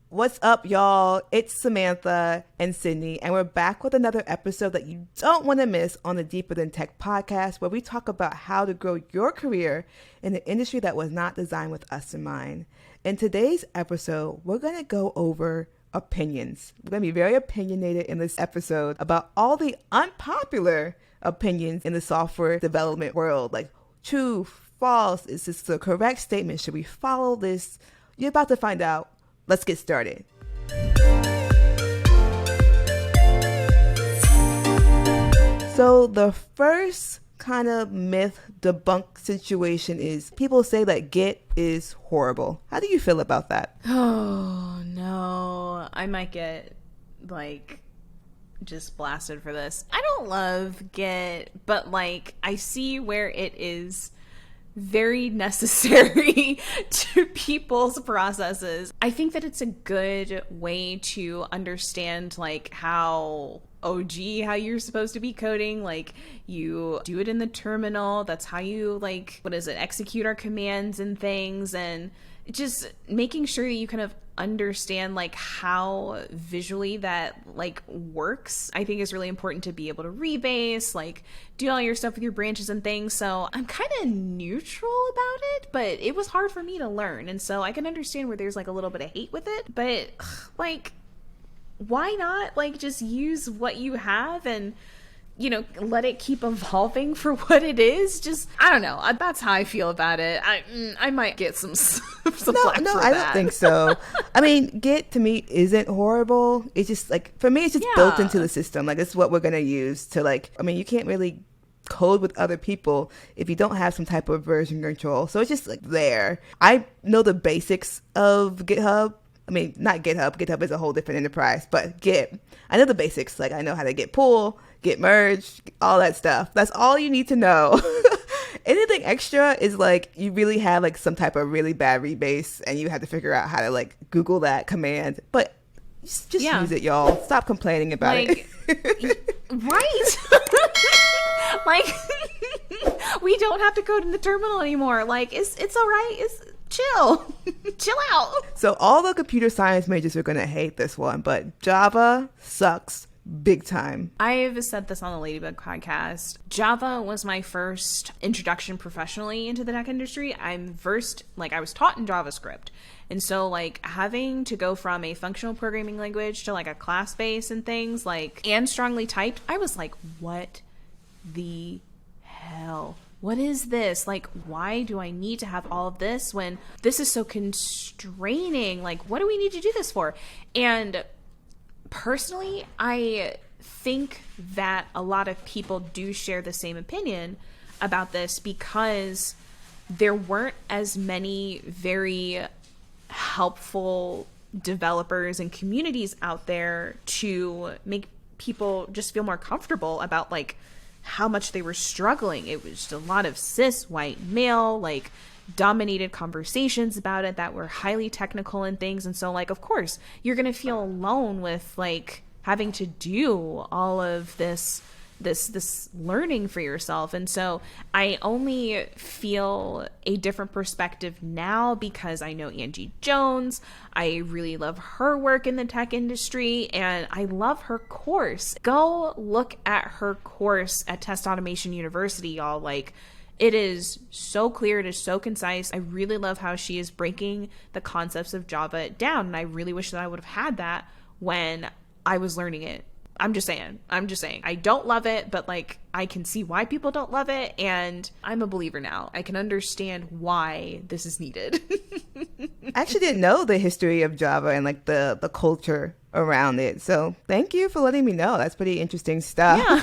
What's up, y'all? It's Samantha and Sydney, and we're back with another episode that you don't want to miss on the Deeper Than Tech podcast, where we talk about how to grow your career in an industry that was not designed with us in mind. In today's episode, we're going to go over opinions. We're going to be very opinionated in this episode about all the unpopular opinions in the software development world. Like, true, false, is this the correct statement? Should we follow this? You're about to find out. Let's get started. So the first kind of myth debunk situation is people say that Git is horrible. How do you feel about that? Oh, no. I might get, just blasted for this. I don't love Git, but, I see where it is very necessary to people's processes. I think that it's a good way to understand how you're supposed to be coding. You do it in the terminal. That's how you execute our commands and things, and just making sure that you kind of understand how visually that works, I think is really important to be able to rebase, do all your stuff with your branches and things. So I'm kind of neutral about it, but it was hard for me to learn, and so I can understand where there's a little bit of hate with it, but why not just use what you have and let it keep evolving for what it is. Just, I don't know. That's how I feel about it. I might get some flack for that. No, I don't think so. I mean, Git to me isn't horrible. It's just for me, it's just built into the system. It's what we're going to use to you can't really code with other people if you don't have some type of version control. So it's just there. I know the basics of GitHub. I mean, not GitHub. GitHub is a whole different enterprise, but Git, I know the basics. I know how to git pull, git merge, all that stuff. That's all you need to know. Anything extra is you really have some type of really bad rebase, and you have to figure out how to Google that command. But just use it, y'all. Stop complaining about it. Right? We don't have to code in the terminal anymore. It's all right. It's chill out. So all the computer science majors are going to hate this one, but Java sucks big time. I've said this on the Ladybug podcast. Java was my first introduction professionally into the tech industry. I'm versed, I was taught in JavaScript. And so having to go from a functional programming language to a class base and things and strongly typed, I was what the hell? What is this? Why do I need to have all of this when this is so constraining? What do we need to do this for? And personally, I think that a lot of people do share the same opinion about this because there weren't as many very helpful developers and communities out there to make people just feel more comfortable about how much they were struggling. It was just a lot of cis white male dominated conversations about it that were highly technical and things. And so of course you're gonna feel alone with having to do all of this learning for yourself. And so I only feel a different perspective now because I know Angie Jones. I really love her work in the tech industry, and I love her course. Go look at her course at Test Automation University, y'all. It is so clear. It is so concise. I really love how she is breaking the concepts of Java down, and I really wish that I would have had that when I was learning it. I'm just saying. I don't love it, but I can see why people don't love it, and I'm a believer now. I can understand why this is needed. I actually didn't know the history of Java and the culture around it. So thank you for letting me know. That's pretty interesting stuff. Yeah.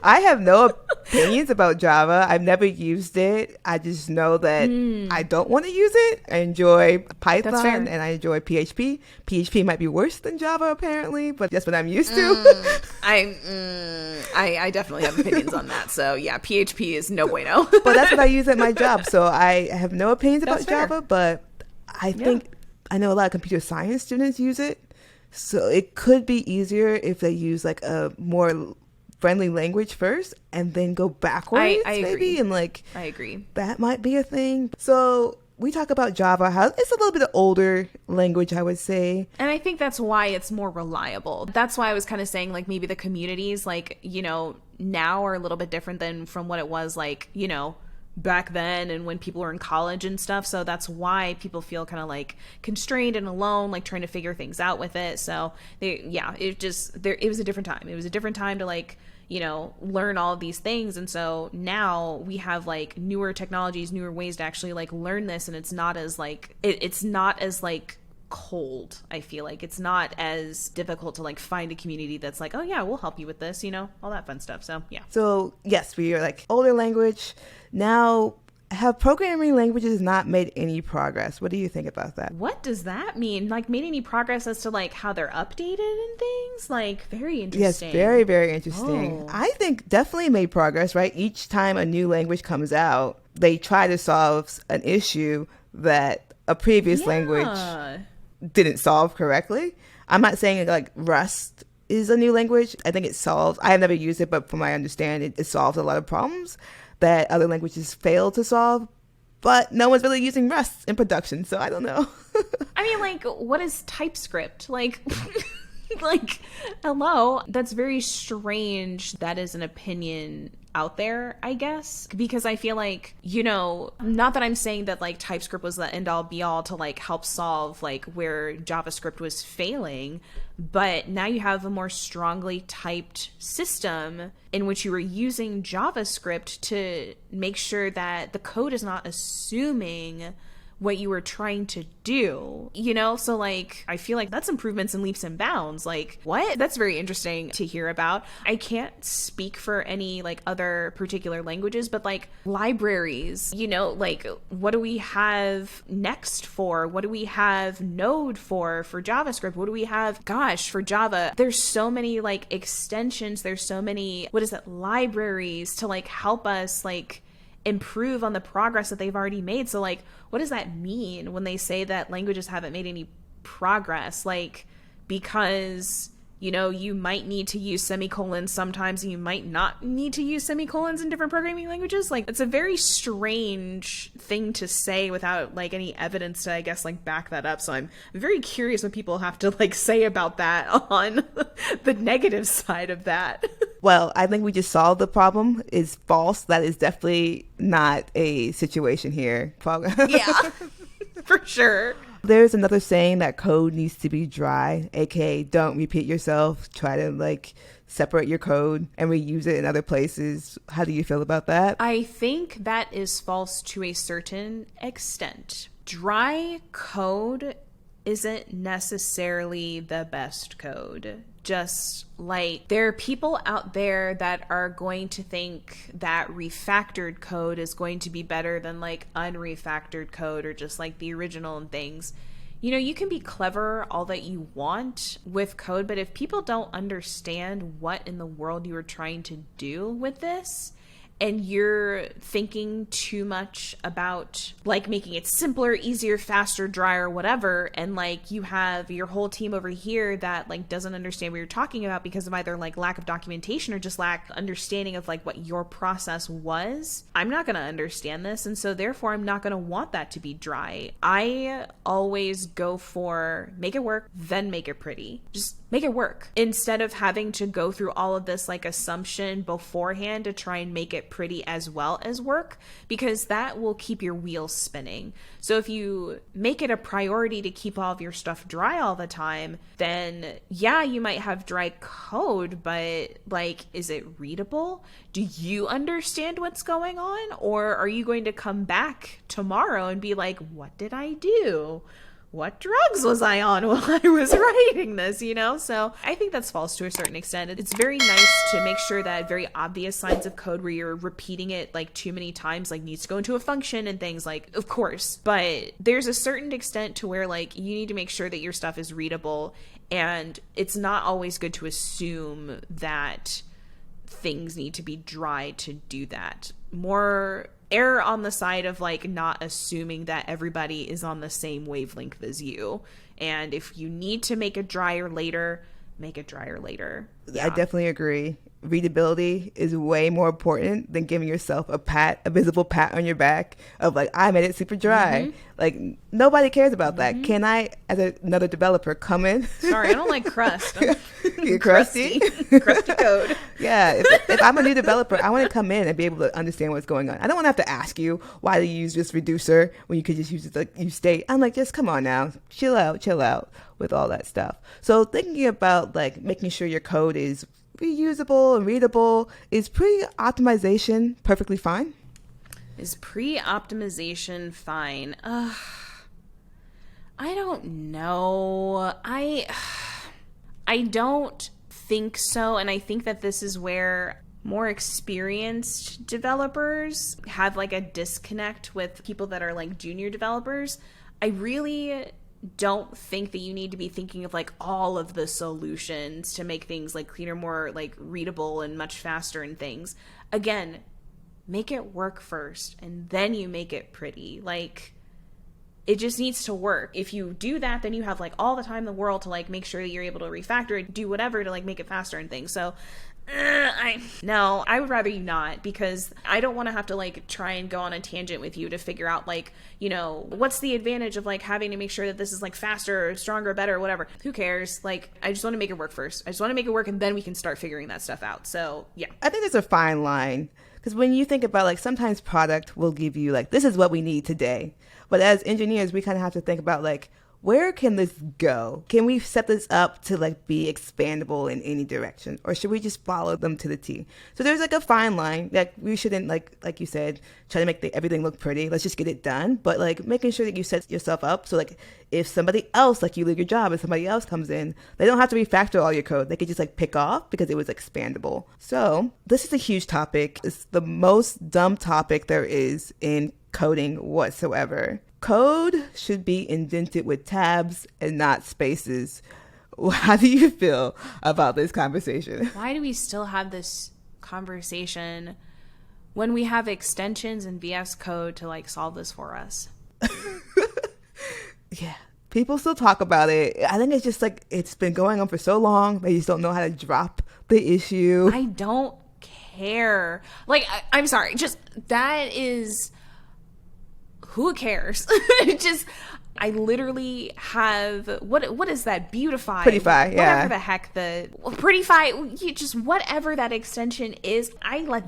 I have no opinions about Java. I've never used it. I just know that I don't want to use it. I enjoy Python and I enjoy PHP. PHP might be worse than Java apparently, but that's what I'm used to. I definitely have opinions on that. So yeah, PHP is no bueno. But that's what I use at my job. So I have no opinions about Java, but I think I know a lot of computer science students use it. So it could be easier if they use a more friendly language first and then go backwards. I maybe agree. And I agree. That might be a thing. So we talk about Java, how it's a little bit of older language, I would say. And I think that's why it's more reliable. That's why I was kind of saying, like, maybe the communities, like, you know, now are a little bit different than from what it was, like, you know, back then and when people were in college and stuff. So that's why people feel kind of like constrained and alone, like trying to figure things out with it. So it was a different time. It was a different time to, like, you know, learn all of these things. And so now we have like newer technologies, newer ways to actually like learn this. And it's not as like, it's not as like cold. I feel like it's not as difficult to like find a community that's like, oh yeah, we'll help you with this, you know, all that fun stuff. So yeah. So yes, we are like older language. Now, have programming languages not made any progress? What do you think about that? What does that mean? Like, made any progress as to like how they're updated and things? Like, very interesting. Yes, very, very interesting. Oh. I think definitely made progress, right? Each time a new language comes out, they try to solve an issue that a previous language didn't solve correctly. I'm not saying like Rust is a new language. I think it solves, I have never used it, but from my understanding, it solves a lot of problems that other languages fail to solve, but no one's really using Rust in production, so I don't know. I mean, like, what is TypeScript? Like, like, hello? That's very strange. That is an opinion out there, I guess, because I feel like, you know, not that I'm saying that like TypeScript was the end all be all to like help solve like where JavaScript was failing, but now you have a more strongly typed system in which you are using JavaScript to make sure that the code is not assuming what you were trying to do, you know? So like, I feel like that's improvements in leaps and bounds. Like, what? That's very interesting to hear about. I can't speak for any like other particular languages, but like libraries, you know, like what do we have Next for? What do we have Node for JavaScript? What do we have, gosh, for Java? There's so many like extensions. There's so many, libraries to like help us like improve on the progress that they've already made. So like, what does that mean when they say that languages haven't made any progress? Like, because, you know, you might need to use semicolons sometimes, and you might not need to use semicolons in different programming languages. Like, it's a very strange thing to say without like any evidence to, I guess, like back that up. So I'm very curious what people have to like say about that on the negative side of that. Well, I think we just solved the problem. It's false. That is definitely not a situation here. Yeah, for sure. There's another saying that code needs to be dry, aka don't repeat yourself. Try to like separate your code and reuse it in other places. How do you feel about that? I think that is false to a certain extent. Dry code isn't necessarily the best code. Just like, there are people out there that are going to think that refactored code is going to be better than like unrefactored code or just like the original and things. You know, you can be clever all that you want with code, but if people don't understand what in the world you are trying to do with this, and you're thinking too much about like making it simpler, easier, faster, drier, whatever, and like you have your whole team over here that like doesn't understand what you're talking about because of either like lack of documentation or just lack understanding of like what your process was, I'm not going to understand this, and so therefore I'm not going to want that to be dry. I always go for make it work, then make it pretty. Just make it work instead of having to go through all of this like assumption beforehand to try and make it pretty as well as work, because that will keep your wheels spinning. So if you make it a priority to keep all of your stuff dry all the time, then yeah, you might have dry code, but like, is it readable? Do you understand what's going on? Or are you going to come back tomorrow and be like, what did I do? What drugs was I on while I was writing this, you know? So I think that's false to a certain extent. It's very nice to make sure that very obvious signs of code where you're repeating it like too many times, like needs to go into a function and things, like, of course. But there's a certain extent to where like you need to make sure that your stuff is readable, and it's not always good to assume that things need to be dry to do that. More err on the side of like not assuming that everybody is on the same wavelength as you. And if you need to make it drier later, make it drier later. Yeah. I definitely agree. readability is way more important than giving yourself a visible pat on your back of like, I made it super dry. Mm-hmm. Like, nobody cares about that. Can I, as another developer, come in? Sorry, I don't like crust. You're crusty. Crusty code. Yeah, if I'm a new developer, I want to come in and be able to understand what's going on. I don't want to have to ask you why do you use this reducer when you could just use it like you state. I'm like, just come on now, chill out with all that stuff. So thinking about like making sure your code is reusable and readable, is pre-optimization perfectly fine? Is pre-optimization fine? I don't know. I don't think so, and I think that this is where more experienced developers have like a disconnect with people that are like junior developers. I really don't think that you need to be thinking of like all of the solutions to make things like cleaner, more like readable and much faster and things. Again, make it work first and then you make it pretty. Like, it just needs to work. If you do that, then you have like all the time in the world to like make sure that you're able to refactor it, do whatever to like make it faster and things. So I would rather you not, because I don't want to have to like try and go on a tangent with you to figure out like, you know, what's the advantage of like having to make sure that this is like faster or stronger or better or whatever. Who cares? Like, I just want to make it work first. I just want to make it work and then we can start figuring that stuff out. So yeah. I think there's a fine line, because when you think about like, sometimes product will give you like, this is what we need today. But as engineers, we kind of have to think about like, where can this go? Can we set this up to like be expandable in any direction, or should we just follow them to the T? So there's like a fine line that we shouldn't like you said, try to make everything look pretty. Let's just get it done. But like making sure that you set yourself up so like if somebody else, like you leave your job and somebody else comes in, they don't have to refactor all your code. They could just like pick off because it was expandable. So this is a huge topic. It's the most dumb topic there is in coding whatsoever. Code should be indented with tabs and not spaces. How do you feel about this conversation? Why do we still have this conversation when we have extensions and VS Code to like solve this for us? Yeah, people still talk about it. I think it's just like, it's been going on for so long, they just don't know how to drop the issue. I don't care. Like, I'm sorry, just that is... Who cares? Just, I literally have, what is that? Beautify. Prettify, yeah. Whatever the heck Prettify, just whatever that extension is, I let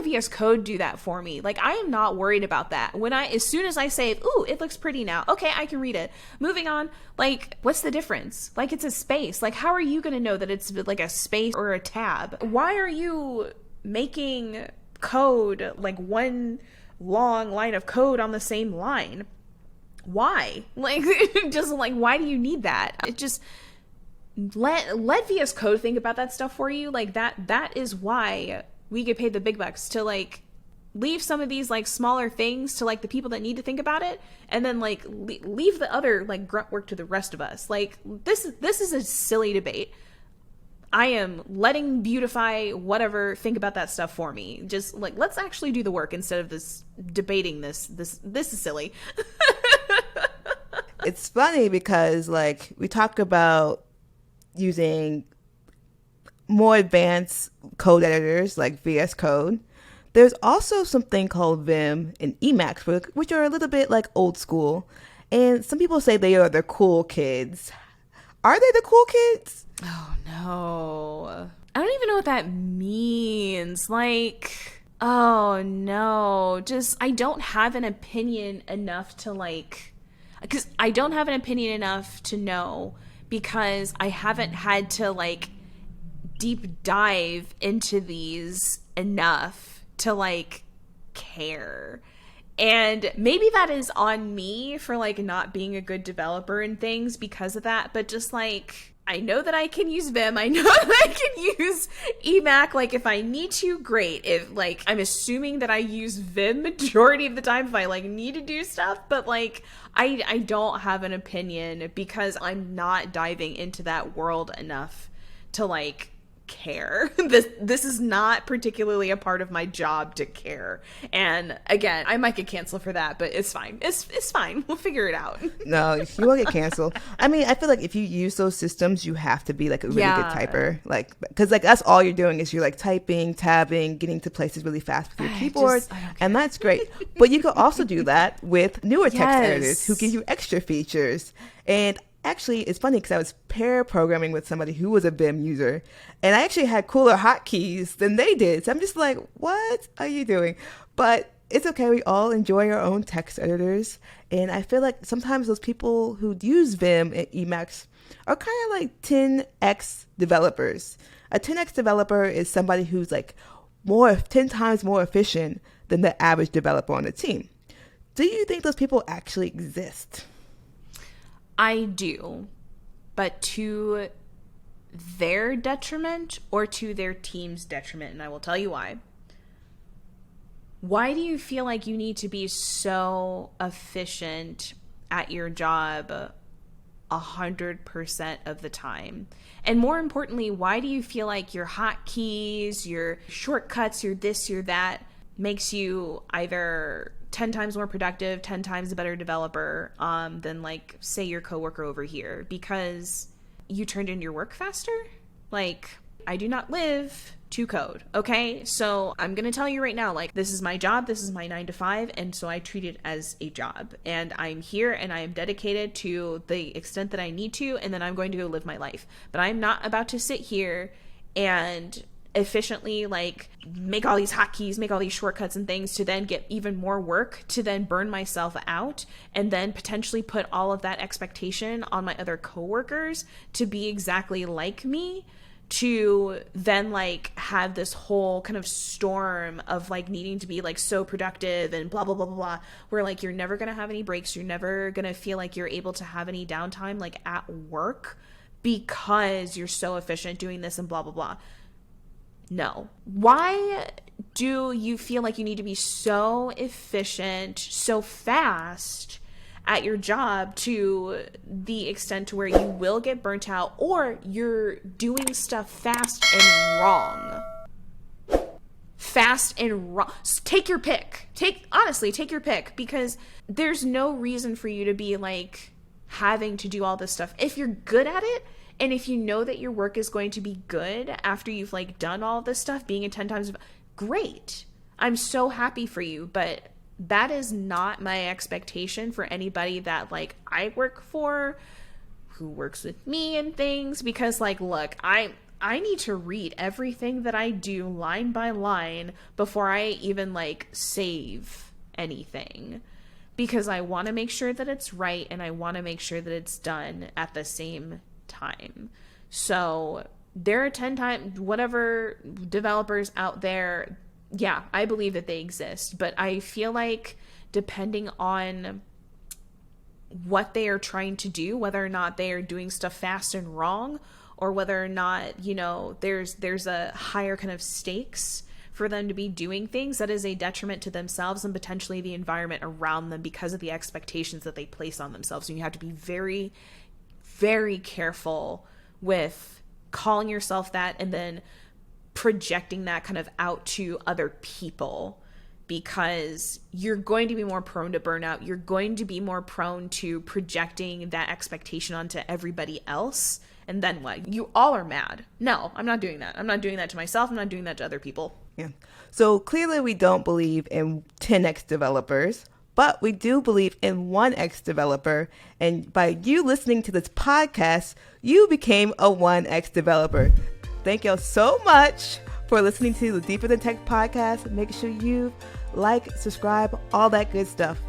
VS Code do that for me. Like, I am not worried about that. As soon as I save, ooh, it looks pretty now. Okay, I can read it. Moving on, like, what's the difference? Like, it's a space. Like, how are you going to know that it's like a space or a tab? Why are you making code like one long line of code on the same line? Why? Like, just like, why do you need that? It just let VS Code think about that stuff for you. Like, that is why we get paid the big bucks, to like leave some of these like smaller things to like the people that need to think about it, and then like leave the other like grunt work to the rest of us. Like, this is a silly debate. I am letting Beautify whatever think about that stuff for me. Just like, let's actually do the work instead of this debating this is silly. It's funny because like we talk about using more advanced code editors like VS Code. There's also something called Vim and Emacs, which are a little bit like old school. And some people say they are the cool kids. Are they the cool kids? Oh, no. I don't even know what that means. Like, oh, no. Just, I don't have an opinion enough to, like... Because I don't have an opinion enough to know, because I haven't had to, like, deep dive into these enough to, like, care. And maybe that is on me for, like, not being a good developer and things because of that. But just, like... I know that I can use Vim. I know that I can use Emac. Like, if I need to, great. If, like, I'm assuming that I use Vim majority of the time if I, like, need to do stuff. But, like, I don't have an opinion because I'm not diving into that world enough to, like, care. This is not particularly a part of my job to care. And again, I might get canceled for that, but it's fine. It's fine. We'll figure it out. No, you won't get canceled. I mean, I feel like if you use those systems, you have to be like a really good typer. Like, because like that's all you're doing is you're like typing, tabbing, getting to places really fast with your keyboard, and that's great. But you can also do that with newer text editors who give you extra features. And actually, it's funny because I was pair programming with somebody who was a Vim user, and I actually had cooler hotkeys than they did. So I'm just like, what are you doing? But it's okay. We all enjoy our own text editors. And I feel like sometimes those people who use Vim and Emacs are kind of like 10x developers. A 10x developer is somebody who's like 10 times more efficient than the average developer on the team. Do you think those people actually exist? I do, but to their detriment or to their team's detriment, and I will tell you why. Why do you feel like you need to be so efficient at your job 100% of the time? And more importantly, why do you feel like your hotkeys, your shortcuts, your this, your that makes you either 10 times more productive, 10 times a better developer than like say your coworker over here because you turned in your work faster? Like, I do not live to code, okay? So I'm gonna tell you right now, like, this is my job, this is my 9 to 5, and so I treat it as a job, and I'm here and I am dedicated to the extent that I need to, and then I'm going to go live my life. But I'm not about to sit here and efficiently like make all these hotkeys, make all these shortcuts and things to then get even more work, to then burn myself out, and then potentially put all of that expectation on my other coworkers to be exactly like me, to then like have this whole kind of storm of like needing to be like so productive and blah blah blah blah blah, where like you're never gonna have any breaks, you're never gonna feel like you're able to have any downtime like at work because you're so efficient doing this and blah blah blah. No. Why do you feel like you need to be so efficient, so fast at your job to the extent to where you will get burnt out, or you're doing stuff fast and wrong? Fast and wrong. Take your pick. Honestly, take your pick, because there's no reason for you to be like having to do all this stuff. If you're good at it, and if you know that your work is going to be good after you've like done all this stuff, being a 10 times, great. I'm so happy for you, but that is not my expectation for anybody that like I work for, who works with me and things, because like, look, I need to read everything that I do line by line before I even like save anything, because I want to make sure that it's right and I want to make sure that it's done at the same time. So there are 10 times whatever developers out there. Yeah, I believe that they exist, but I feel like depending on what they are trying to do, whether or not they are doing stuff fast and wrong, or whether or not, you know, there's a higher kind of stakes for them to be doing things, that is a detriment to themselves and potentially the environment around them because of the expectations that they place on themselves. And you have to be very, very careful with calling yourself that and then projecting that kind of out to other people, because you're going to be more prone to burnout. You're going to be more prone to projecting that expectation onto everybody else. And then what? You all are mad. No, I'm not doing that. I'm not doing that to myself. I'm not doing that to other people. Yeah. So clearly we don't believe in 10x developers, but we do believe in 1x developer. And by you listening to this podcast, you became a 1x developer. Thank y'all so much for listening to the Deeper Than Tech podcast. Make sure you like, subscribe, all that good stuff.